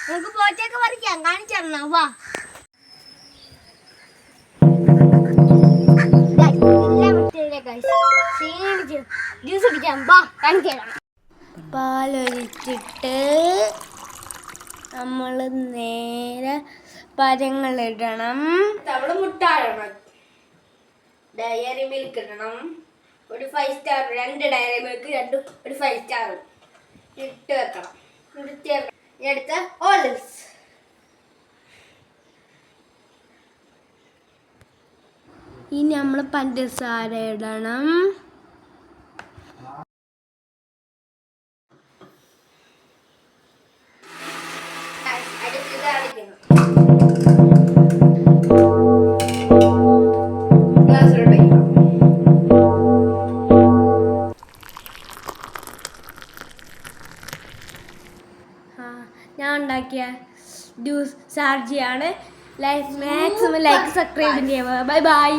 നമുക്ക് പോറ്റൊക്കെ പറിക്കാം, കാണിച്ചു തരണം. വാ ജ്യൂസ് കുടിക്കാം, വാ കാണിച്ചു തരാം. പാലൊഴിച്ചിട്ട് നമ്മൾ നേരെ പഴങ്ങളിടണം. നമ്മൾ മുട്ട ഇടണം, ഡയറി മിൽക്ക് ഇടണം, ഒരു 5 സ്റ്റാർ, 2 ഡയറി മിൽക്ക്, ഒരു 5 സ്റ്റാർ ഇട്ട് വെക്കണം. അടുത്ത ഓലിവ്സ്, ഇനി നമ്മൾ പഞ്ചസാര ഇടണം. ഞാൻ ഉണ്ടാക്കിയ ജ്യൂസ് സാർജിയാണ്. മാക്സിമം ലൈക്ക് സബ്സ്ക്രൈബ് ചെയ്യുക. Bye bye.